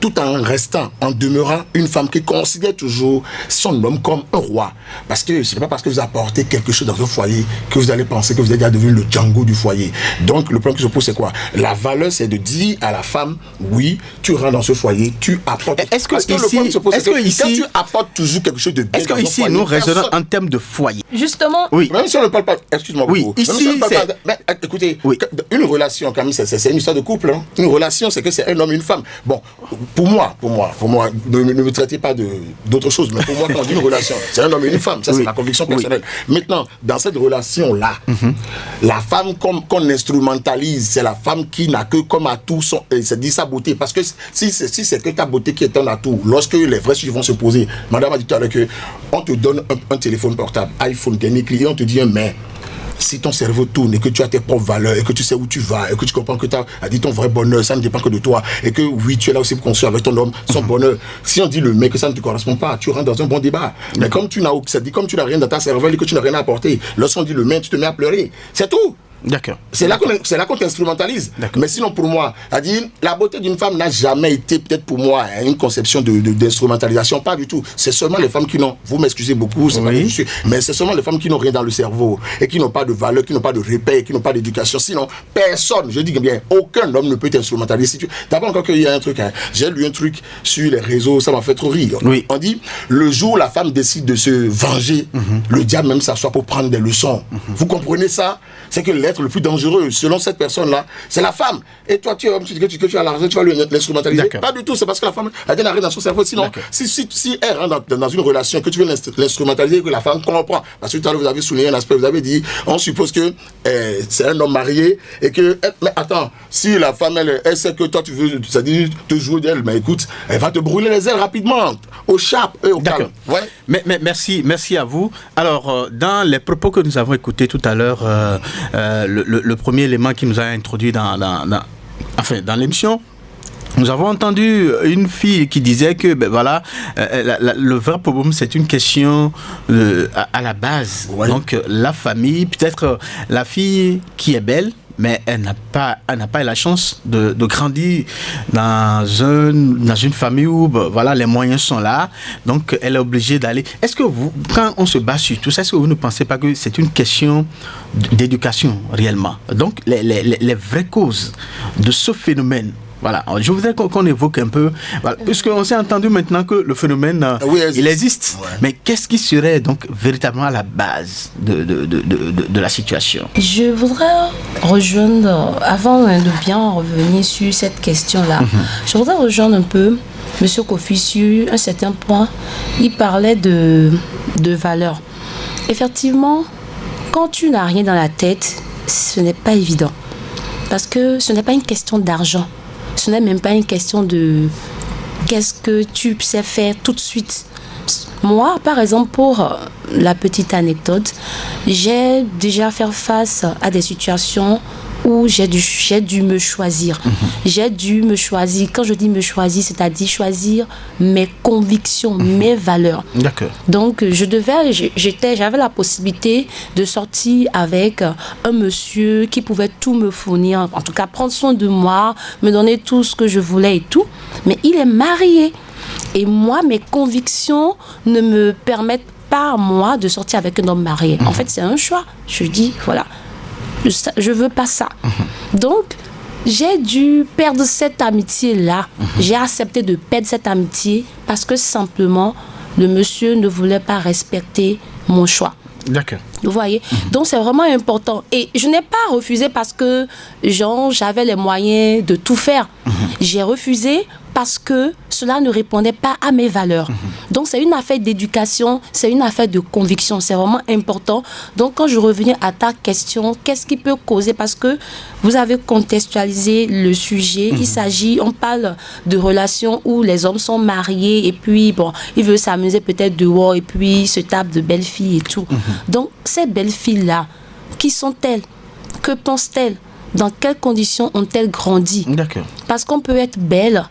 Tout en restant, en demeurant une femme qui considère toujours son homme comme un roi. Parce que ce n'est pas parce que vous apportez quelque chose dans un foyer que vous allez penser que vous êtes déjà devenu le Django du foyer. Donc le problème qui se pose, c'est quoi? La valeur, c'est de dire à la femme, oui, tu rentres dans ce foyer, tu apportes. Est-ce que parce que ici, le problème se pose, c'est que ici, quand tu apportes toujours quelque chose de bien est-ce que ici, nous raisonnons en termes de foyer? Justement. Oui. Même si on ne parle pas, excuse-moi beaucoup. Oui, ici, mais écoutez, une relation, quand même, c'est une histoire de couple. Hein. Une relation, c'est que c'est un homme et une femme. Bon, pour moi, ne me traitez pas d'autre chose, mais pour moi, quand on dit une relation, c'est un homme et une femme, ça c'est ma conviction personnelle. Maintenant, dans cette relation-là, la femme qu'on instrumentalise, c'est la femme qui n'a que comme atout c'est dit sa beauté. Parce que si c'est que ta beauté qui est un atout, lorsque les vrais sujets vont se poser, madame a dit tout à l'heure qu'on te donne un téléphone portable, iPhone, dernier client, on te dit un mais. Si ton cerveau tourne et que tu as tes propres valeurs et que tu sais où tu vas et que tu comprends que tu as dit ton vrai bonheur, ça ne dépend que de toi et que oui, tu es là aussi pour construire avec ton homme son bonheur. Si on dit le mec que ça ne te correspond pas, tu rentres dans un bon débat. Mais comme tu n'as rien dans ta cervelle et que tu n'as rien à apporter, lorsqu'on dit le mec, tu te mets à pleurer. C'est tout. D'accord. C'est là qu'on t'instrumentalise. Mais sinon, pour moi, la beauté d'une femme n'a jamais été, peut-être pour moi, une conception d'instrumentalisation. Pas du tout. C'est seulement les femmes qui n'ont, vous m'excusez beaucoup, c'est pas que je suis, mais c'est seulement les femmes qui n'ont rien dans le cerveau et qui n'ont pas de valeur, qui n'ont pas de repère, qui n'ont pas d'éducation. Sinon, personne, je dis bien, aucun homme ne peut t'instrumentaliser. D'abord, encore qu'il y a un truc, j'ai lu un truc sur les réseaux, ça m'a fait trop rire. On dit, le jour où la femme décide de se venger, le diable même s'assoit pour prendre des leçons. Vous comprenez ça? C'est que l'être le plus dangereux, selon cette personne-là, c'est la femme. Et toi, tu es homme, tu dis que tu as l'argent, tu vas l'instrumentaliser. Pas du tout, c'est parce que la femme, elle n'a rien dans son cerveau. Sinon, si elle rentre dans une relation, que tu veux l'instrumentaliser, que la femme comprend. Parce que tout à l'heure, vous avez souligné un aspect, vous avez dit, on suppose que c'est un homme marié et que. Mais attends, si la femme, elle sait que toi, tu veux, c'est-à-dire te jouer d'elle, mais écoute, elle va te brûler les ailes rapidement, au chape et au calme. Ouais. Mais merci à vous. Alors, dans les propos que nous avons écoutés tout à l'heure, le premier élément qui nous a introduit dans l'émission, nous avons entendu une fille qui disait que le vrai problème, c'est une question à la base. Ouais. Donc la famille, peut-être la fille qui est belle, mais elle n'a pas la chance de grandir dans une famille où les moyens sont là, donc elle est obligée d'aller. Est-ce que vous, quand on se base sur tout ça, est-ce que vous ne pensez pas que c'est une question d'éducation réellement? Donc les vraies causes de ce phénomène. Voilà, je voudrais qu'on évoque un peu, puisqu'on s'est entendu maintenant que le phénomène, il existe. Ouais. Mais qu'est-ce qui serait donc véritablement à la base de la situation? Je voudrais rejoindre, avant de bien revenir sur cette question-là, je voudrais rejoindre un peu M. Kofi sur un certain point. Il parlait de valeur. Effectivement, quand tu n'as rien dans la tête, ce n'est pas évident. Parce que ce n'est pas une question d'argent. Ce n'est même pas une question de qu'est-ce que tu sais faire tout de suite. Moi, par exemple, pour la petite anecdote, j'ai déjà fait face à des situations où j'ai dû me choisir. J'ai dû me choisir. Quand je dis me choisir, c'est-à-dire choisir mes convictions, mes valeurs. D'accord. Donc, j'avais la possibilité de sortir avec un monsieur qui pouvait tout me fournir, en tout cas prendre soin de moi, me donner tout ce que je voulais et tout. Mais il est marié. Et moi, mes convictions ne me permettent pas, moi, de sortir avec un homme marié. En fait, c'est un choix. Je dis, voilà, je veux pas ça. Donc, j'ai dû perdre cette amitié-là. J'ai accepté de perdre cette amitié parce que simplement, le monsieur ne voulait pas respecter mon choix. D'accord. Vous voyez? Donc, c'est vraiment important. Et je n'ai pas refusé parce que, j'avais les moyens de tout faire. J'ai refusé parce que cela ne répondait pas à mes valeurs. Donc, c'est une affaire d'éducation, c'est une affaire de conviction. C'est vraiment important. Donc, quand je reviens à ta question, qu'est-ce qui peut causer? Parce que vous avez contextualisé le sujet. On parle de relations où les hommes sont mariés et puis, bon, ils veulent s'amuser peut-être dehors et puis se tapent de belles filles et tout. Donc, ces belles filles-là, qui sont-elles? Que pensent-elles? Dans quelles conditions ont-elles grandi? D'accord. Parce qu'on peut être belle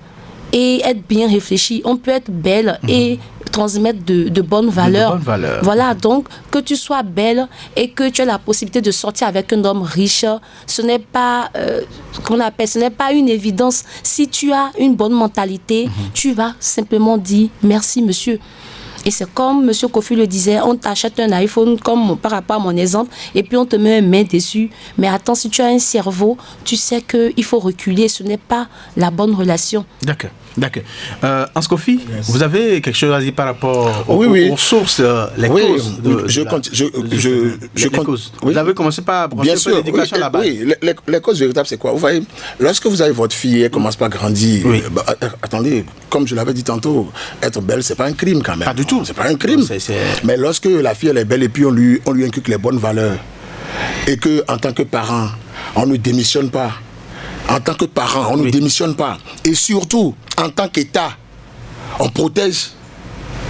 et être bien réfléchi. On peut être belle et transmettre de bonnes valeurs. De bonnes valeurs. Voilà, donc que tu sois belle et que tu aies la possibilité de sortir avec un homme riche, ce n'est pas ce n'est pas une évidence. Si tu as une bonne mentalité, tu vas simplement dire merci monsieur. Et c'est comme M. Kofi le disait, on t'achète un iPhone, comme par rapport à mon exemple, et puis on te met une main dessus. Mais attends, si tu as un cerveau, tu sais qu'il faut reculer. Ce n'est pas la bonne relation. D'accord. D'accord. Hans Kofi, vous avez quelque chose à dire par rapport aux sources, les causes causes. Vous avez commencé par l'éducation là-bas. Oui, les causes véritables, c'est quoi? Vous voyez, lorsque vous avez votre fille, elle commence par grandir. Attendez, comme je l'avais dit tantôt, être belle, c'est pas un crime quand même. Pas du tout. C'est pas un crime. Mais lorsque la fille, elle est belle et puis on lui inculque les bonnes valeurs, et que en tant que parent, on ne démissionne pas. En tant que parent, on ne démissionne pas. Et surtout, en tant qu'État, on protège.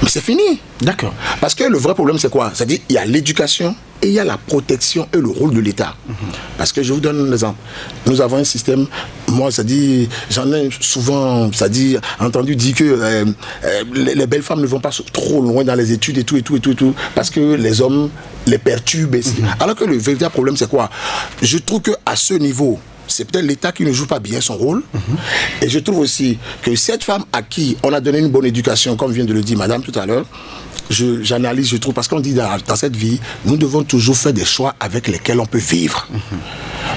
Mais c'est fini. D'accord. Parce que le vrai problème, c'est quoi? C'est-à-dire il y a l'éducation et il y a la protection et le rôle de l'État. Parce que je vous donne un exemple. Nous avons un système, moi, c'est-à-dire, j'en ai souvent, c'est-à-dire, entendu dire que les belles femmes ne vont pas trop loin dans les études et tout, parce que les hommes les perturbent. Alors que le véritable problème, c'est quoi? Je trouve qu'à ce niveau, c'est peut-être l'État qui ne joue pas bien son rôle. Et je trouve aussi que cette femme à qui on a donné une bonne éducation, comme vient de le dire madame tout à l'heure, j'analyse, je trouve, parce qu'on dit dans cette vie, nous devons toujours faire des choix avec lesquels on peut vivre.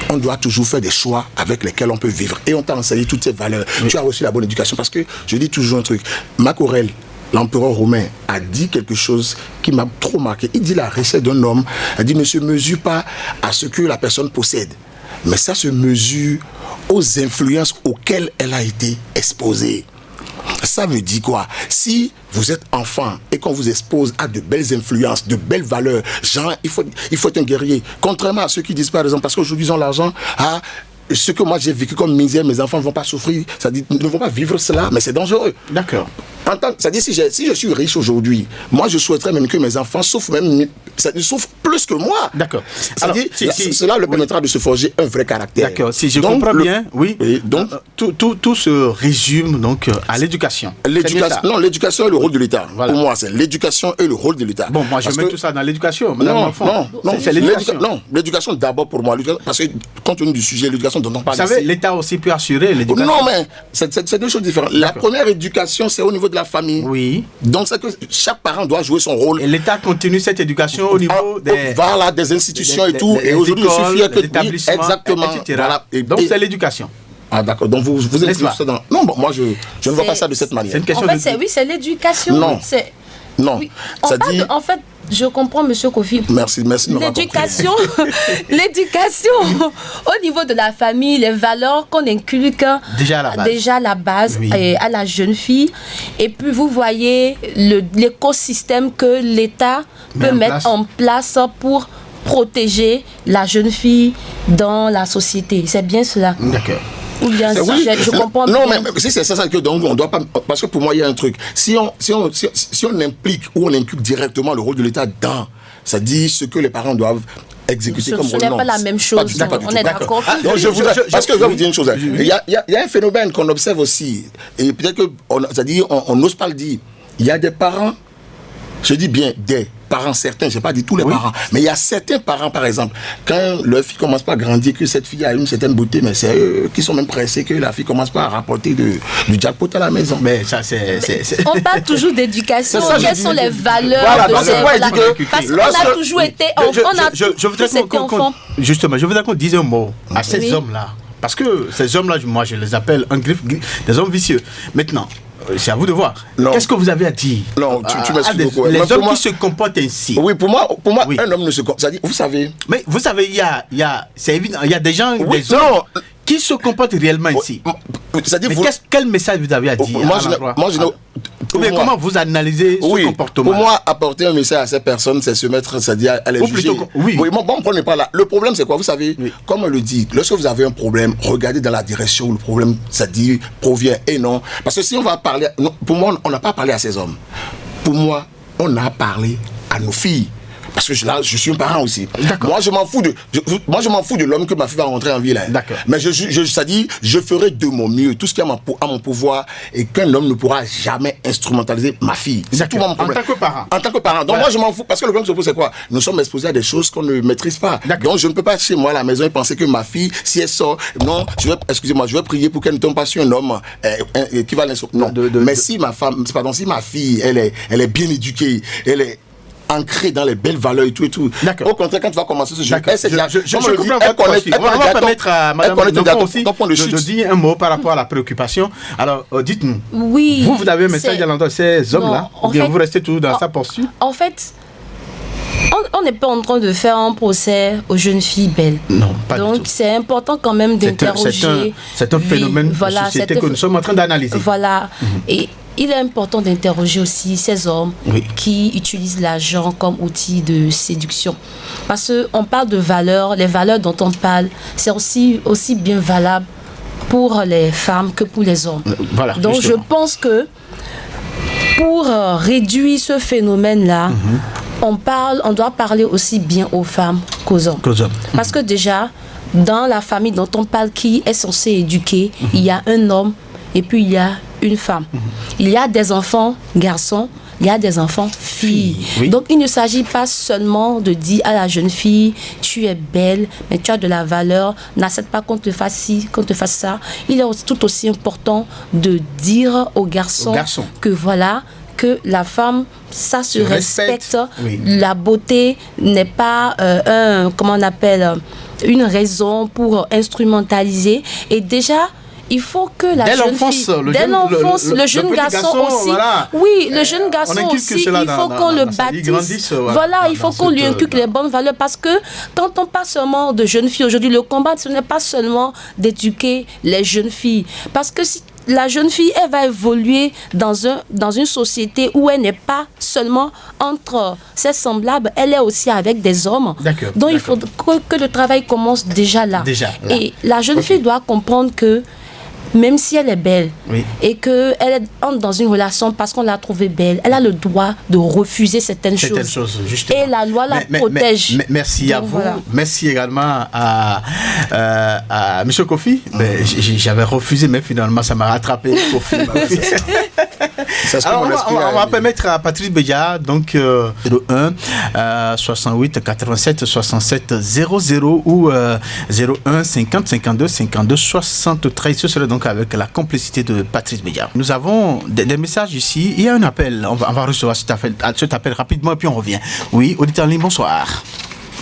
On doit toujours faire des choix avec lesquels on peut vivre. Et on t'a enseigné toutes ces valeurs. Tu as reçu la bonne éducation. Parce que je dis toujours un truc. Marc Aurèle, l'empereur romain, a dit quelque chose qui m'a trop marqué. Il dit la richesse d'un homme, il dit ne se mesure pas à ce que la personne possède, mais ça se mesure aux influences auxquelles elle a été exposée. Ça veut dire quoi? Si vous êtes enfant et qu'on vous expose à de belles influences, de belles valeurs, genre, il faut être un guerrier. Contrairement à ceux qui disent par exemple, parce qu'aujourd'hui ils ont l'argent, ce que moi j'ai vécu comme misère, mes enfants ne vont pas souffrir, c'est-à-dire ne vont pas vivre cela, mais c'est dangereux. D'accord. C'est-à-dire si je suis riche aujourd'hui, moi je souhaiterais même que mes enfants souffrent plus que moi. D'accord. C'est-à-dire cela leur permettra de se forger un vrai caractère. D'accord. Si je comprends bien, oui. Donc tout se résume donc à l'éducation. L'éducation est le rôle de l'État. Voilà. Pour moi, c'est l'éducation et le rôle de l'État. Bon, moi je mets tout ça dans l'éducation. Non, c'est l'éducation. Non, l'éducation d'abord pour moi, parce que compte tenu du sujet, l'éducation dont on parle. Vous savez, l'État aussi peut assurer l'éducation. Non, mais c'est deux choses différentes. La première éducation, c'est au niveau de la famille. Oui. Donc c'est que chaque parent doit jouer son rôle. Et l'État continue cette éducation au niveau des institutions et tout. Et aujourd'hui, je suis fier que exactement. Etc. Voilà. Donc c'est l'éducation. Ah d'accord, donc vous êtes ça dans... Non, bon, moi je ne vois pas ça de cette manière. C'est une question c'est l'éducation. Non. Non. Oui. En fait, je comprends, monsieur Kofi. Merci de m'avoir compris. L'éducation, au niveau de la famille, les valeurs qu'on inculque déjà à la base oui. À la jeune fille. Et puis, vous voyez l'écosystème que l'État peut mettre en place pour protéger la jeune fille dans la société. C'est bien cela. D'accord. Ou bien je comprends non, bien. mais c'est ça que donc on doit pas, parce que pour moi il y a un truc. Si on implique ou on inculque directement le rôle de l'État dans, ça dit ce que les parents doivent exécuter comme rôle. Ce n'est pas la même chose. On est d'accord. Parce que je vais vous dire une chose. Il y a un phénomène qu'on observe aussi, et peut-être que on n'ose pas le dire. Il y a des parents, je dis bien des parents certains, je n'ai pas dit tous les parents, mais il y a certains parents, par exemple, quand leur fille commence pas à grandir, que cette fille a une certaine beauté, mais c'est eux qui sont même pressés que la fille commence pas à rapporter du jackpot à la maison. Mais ça, c'est... On parle toujours d'éducation. Quelles sont les valeurs de ces... Parce qu'on a toujours été enfant. Justement, je voudrais qu'on dise un mot à ces hommes-là. Parce que ces hommes-là, moi, je les appelle des hommes vicieux. Maintenant, c'est à vous de voir. Non. Qu'est-ce que vous avez à dire? Non, tu m'expliques beaucoup. Les hommes qui se comportent ainsi. Oui, pour moi, un homme ne se comporte. Vous savez. Mais vous savez, c'est évident, il y a des gens, des hommes qui se comportent réellement ici. C'est-à-dire, quel message vous avez à dire? Comment vous analysez ce comportement? Pour moi, apporter un message à ces personnes, c'est se mettre, c'est-à-dire à les juger. On n'est pas là. Le problème, c'est quoi? Vous savez, comme on le dit, lorsque vous avez un problème, regardez dans la direction où le problème, c'est-à-dire, provient et non. Parce que si on va parler, pour moi, on n'a pas parlé à ces hommes. Pour moi, on a parlé à nos filles. Parce que je suis un parent aussi. Moi, je m'en fous de l'homme que ma fille va rentrer en ville. Hein. Mais c'est-à-dire, je ferai de mon mieux, tout ce qui est à mon pouvoir, et qu'un homme ne pourra jamais instrumentaliser ma fille. C'est tout mon problème. En tant que parent. Donc moi, je m'en fous. Parce que le problème que je pose, c'est quoi? Nous sommes exposés à des choses qu'on ne maîtrise pas. Donc je ne peux pas chez moi à la maison et penser que ma fille, si elle sort, non, je vais prier pour qu'elle ne tombe pas sur un homme qui va l'insulter. Non. Mais si ma fille, elle est bien éduquée, elle est ancré dans les belles valeurs et tout. Au contraire, quand tu vas commencer ce jeu, je comprends votre question. On va permettre à Mme Nofon aussi de dire un mot par rapport à la préoccupation. Alors, dites-nous. Oui. Vous avez un message à l'endroit de ces hommes-là, ou bien vous restez toujours dans sa posture? En fait, on n'est pas en train de faire un procès aux jeunes filles belles. Non, pas du tout. Donc, c'est important quand même d'interroger. C'est un phénomène de société que nous sommes en train d'analyser. Voilà. Et il est important d'interroger aussi ces hommes qui utilisent l'argent comme outil de séduction. Parce qu'on parle de valeurs, les valeurs dont on parle, c'est aussi bien valable pour les femmes que pour les hommes. Voilà, donc justement. Je pense que pour réduire ce phénomène-là, on doit parler aussi bien aux femmes qu'aux hommes. Parce que déjà, dans la famille dont on parle qui est censée éduquer, il y a un homme et puis il y a une femme. Il y a des enfants garçons, il y a des enfants filles. Donc il ne s'agit pas seulement de dire à la jeune fille, tu es belle, mais tu as de la valeur, n'accepte pas qu'on te fasse ci, qu'on te fasse ça. Il est tout aussi important de dire aux garçons que voilà, que la femme, ça se respecte. La beauté n'est pas une raison pour instrumentaliser. Et déjà, il faut que la jeune fille, dès l'enfance, le jeune garçon aussi, le jeune garçon aussi, il faut qu'on le bâtisse. Il faut qu'on lui inculque les bonnes valeurs, parce que quand on parle seulement de jeunes filles aujourd'hui, le combat, ce n'est pas seulement d'éduquer les jeunes filles, parce que si la jeune fille, elle va évoluer dans une société où elle n'est pas seulement entre ses semblables, elle est aussi avec des hommes. Donc il faut que le travail commence déjà là. Et la jeune fille doit comprendre que même si elle est belle et qu'elle entre dans une relation parce qu'on l'a trouvée belle, elle a le droit de refuser certaines choses. Et la loi la protège. Merci à vous. Voilà. Merci également à M. Kofi. J'avais refusé, mais finalement, ça m'a rattrapé. Kofi. Alors, on va permettre à Patrice Béja, donc 01 68 87 67 00 ou 01 50 52 52 73. Ce serait donc avec la complicité de Patrice Béja. Nous avons des messages ici. Il y a un appel. On va recevoir cet appel rapidement et puis on revient. Oui, auditeur en ligne, bonsoir.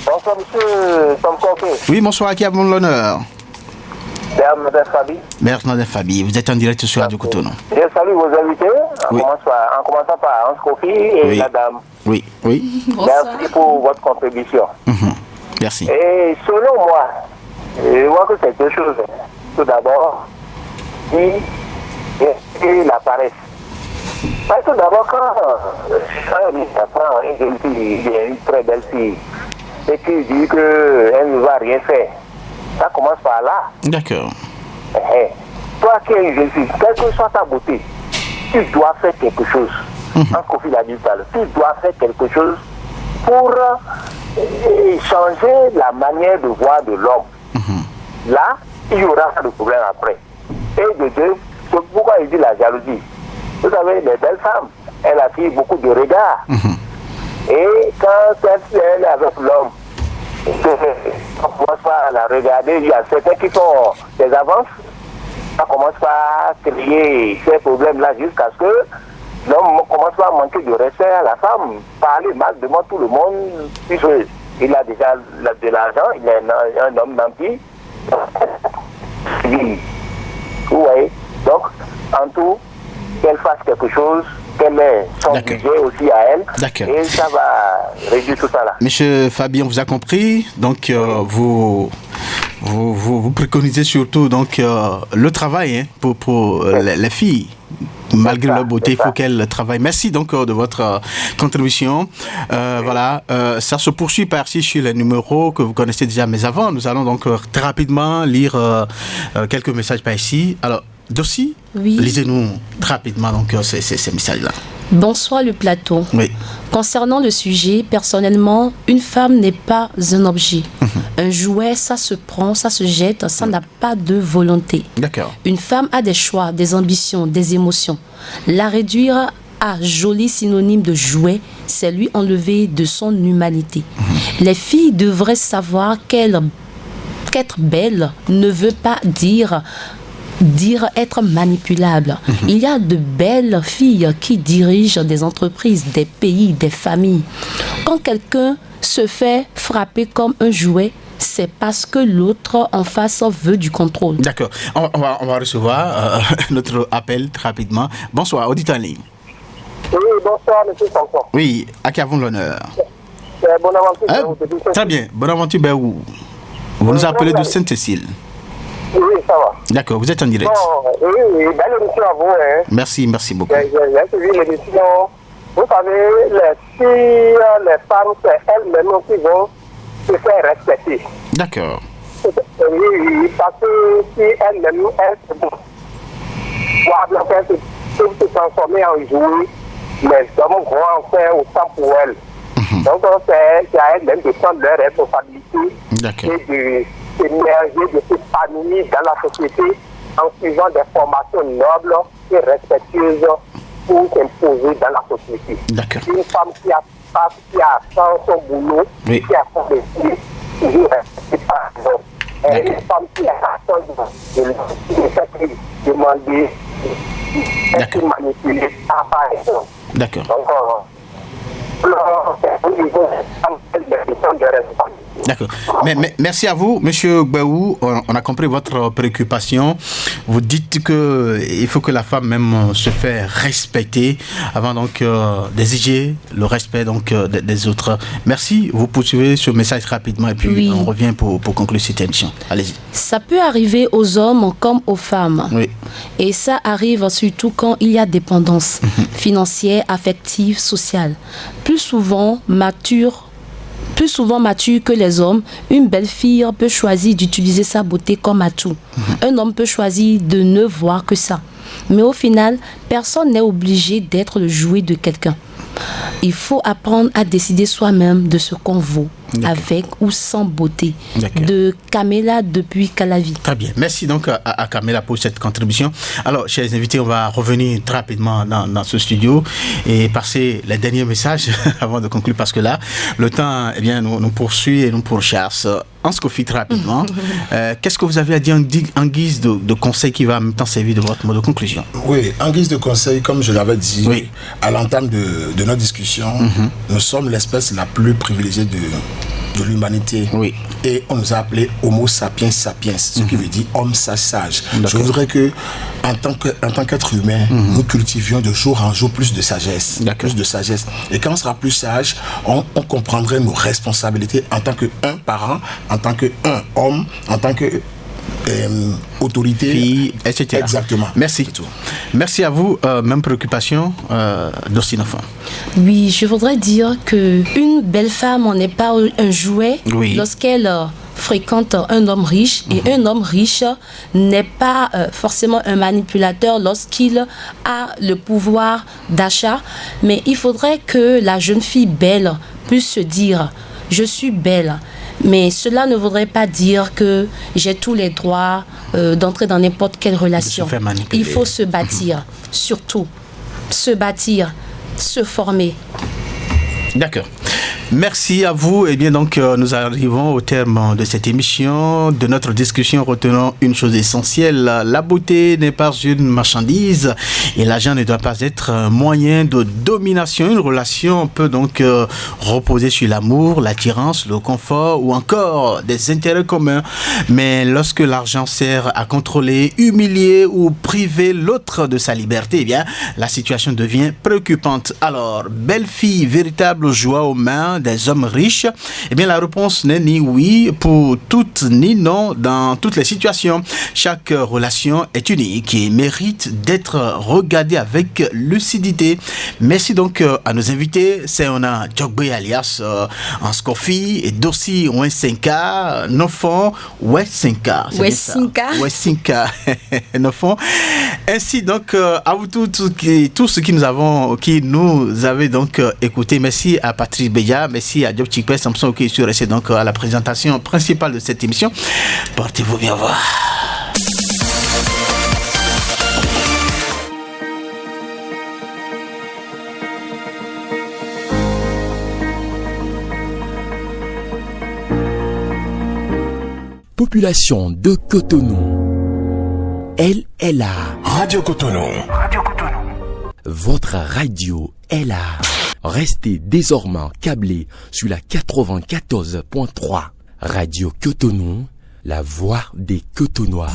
Bonsoir, monsieur Samkonke. Oui, bonsoir, à qui avons l'honneur? Bernard Fabi. Bernard Fabi, vous êtes en direct sur Radio Cotonou. Je salue vos invités, en commençant par Hans Kofi et la dame. Oui. Merci pour votre contribution. Merci. Et selon moi, je vois que c'est deux choses. Tout d'abord, et la paresse. Parce que d'abord, quand un homme apprend une jeune fille, une très belle fille, et qu'il dit qu'elle ne va rien faire, ça commence par là. D'accord. Toi qui es une jeune fille, quelle que soit ta beauté, tu dois faire quelque chose. En Kofi l'a dit tout à l'heure, tu dois faire quelque chose pour changer la manière de voir de l'homme. Là, il y aura pas de problème après. Et de deux, c'est pourquoi il dit la jalousie. Vous savez, les belles femmes, elles attirent beaucoup de regards. Et quand elle est avec l'homme, on commence pas à la regarder, il y a certains qui font des avances, on commence pas à créer ces problèmes-là jusqu'à ce que l'homme commence pas à manquer de respect à la femme, parler mal devant tout le monde, puisqu'il a déjà de l'argent, il est un homme nanti. Vous voyez? Donc, en tout, qu'elle fasse quelque chose, qu'elle ait son budget aussi à elle, et ça va réduire tout ça là. Monsieur Fabien, vous a compris, donc vous préconisez surtout donc, le travail pour les filles. Malgré leur beauté, il faut qu'elles travaillent. Merci donc de votre contribution. Voilà, ça se poursuit par-ci sur les numéros que vous connaissez déjà, mais avant, nous allons donc très rapidement lire quelques messages par ici. Alors, Dossi, lisez-nous très rapidement donc, ces messages-là. Bonsoir le plateau. Oui. Concernant le sujet, personnellement, une femme n'est pas un objet. Un jouet, ça se prend, ça se jette, ça n'a pas de volonté. D'accord. Une femme a des choix, des ambitions, des émotions. La réduire à joli synonyme de jouet, c'est lui enlever de son humanité. Les filles devraient savoir qu'être belle ne veut pas dire être manipulable. Il y a de belles filles qui dirigent des entreprises, des pays, des familles. Quand quelqu'un se fait frapper comme un jouet, c'est parce que l'autre en face veut du contrôle. D'accord. On va recevoir notre appel très rapidement. Bonsoir, auditeur en ligne. Oui, bonsoir, monsieur Sanson. Oui, à qui avons l'honneur? Bonaventure. Très bien, Bonaventure Béou. Vous nous appelez de Sainte-Cécile. Oui, ça va. D'accord, vous êtes en direct. Bon, oui, belle émission à vous. Merci beaucoup. J'ai suivi l'émission. Vous savez, les filles, les femmes, c'est elles-mêmes qui vont se faire respecter. D'accord. Oui, parce que si elles-mêmes, elles se peuvent se transformer en jouet, les hommes vont en faire autant pour elles. Donc, c'est à elles-mêmes de prendre leurs responsabilités et d'émerger, de s'épanouir dans la société en suivant des formations nobles et respectueuses pour s'imposer dans la société. Une femme qui a fait son boulot, qui a son métier, je ne respecte pas. Une femme qui a fait de demander d'être manipulée par exemple. D'accord. D'accord. Mais merci à vous, Monsieur Gbéou. On a compris votre préoccupation. Vous dites qu'il faut que la femme même se fasse respecter avant donc d'exiger le respect donc des autres. Merci. Vous poursuivez ce message rapidement et puis on revient pour conclure cette émission. Allez-y. Ça peut arriver aux hommes comme aux femmes. Oui. Et ça arrive surtout quand il y a dépendance financière, affective, sociale. Plus souvent mature que les hommes, une belle fille peut choisir d'utiliser sa beauté comme atout. Un homme peut choisir de ne voir que ça. Mais au final, personne n'est obligé d'être le jouet de quelqu'un. Il faut apprendre à décider soi-même de ce qu'on vaut, avec ou sans beauté. De Camilla depuis Calavi. Très bien. Merci donc à Camilla pour cette contribution. Alors, chers invités, on va revenir très rapidement dans ce studio et passer les derniers messages avant de conclure parce que là, le temps nous poursuit et nous pourchasse. En Kofi, très rapidement, qu'est-ce que vous avez à dire en guise de conseil qui va en même temps servir de votre mot de conclusion? Oui, en guise de conseil, comme je l'avais dit à l'entame de notre discussion, nous sommes l'espèce la plus privilégiée de l'humanité. Et on nous a appelé Homo sapiens sapiens, ce qui veut dire homme sage. Je voudrais que, en tant qu'être humain, nous cultivions de jour en jour plus de sagesse. Et quand on sera plus sage, on comprendrait nos responsabilités en tant qu'un parent, en tant qu'un homme, en tant que autorité, fille, etc. Exactement. Merci. Merci à vous. Même préoccupation, Dostinofa. Oui, je voudrais dire qu'une belle femme, on n'est pas un jouet lorsqu'elle fréquente un homme riche et un homme riche n'est pas forcément un manipulateur lorsqu'il a le pouvoir d'achat, mais il faudrait que la jeune fille belle puisse se dire « je suis belle ». Mais cela ne voudrait pas dire que j'ai tous les droits d'entrer dans n'importe quelle relation. Il faut se bâtir, surtout se bâtir, se former. D'accord. Merci à vous. Eh bien, donc, nous arrivons au terme de cette émission. De notre discussion, retenons une chose essentielle. La beauté n'est pas une marchandise et l'argent ne doit pas être un moyen de domination. Une relation peut donc reposer sur l'amour, l'attirance, le confort ou encore des intérêts communs. Mais lorsque l'argent sert à contrôler, humilier ou priver l'autre de sa liberté, eh bien, la situation devient préoccupante. Alors, belle fille, véritable joie aux mains des hommes riches, eh bien la réponse n'est ni oui pour toutes ni non dans toutes les situations. Chaque relation est unique et mérite d'être regardée avec lucidité. Merci donc à nos invités, c'est on a Jogbe alias Anskofi et Dossi Wensenka, Nofon Wensenka. Wensenka Nofon. Ainsi donc à vous tous qui nous avez donc écouté. Merci à Patrice Beya, merci à Diop Chikwe Samson qui est resté donc à la présentation principale de cette émission. Portez-vous bien voir. Population de Cotonou, elle est là. Radio Cotonou. Votre radio est là. Restez désormais câblés sur la 94.3. Radio Cotonou, la voix des Cotonois.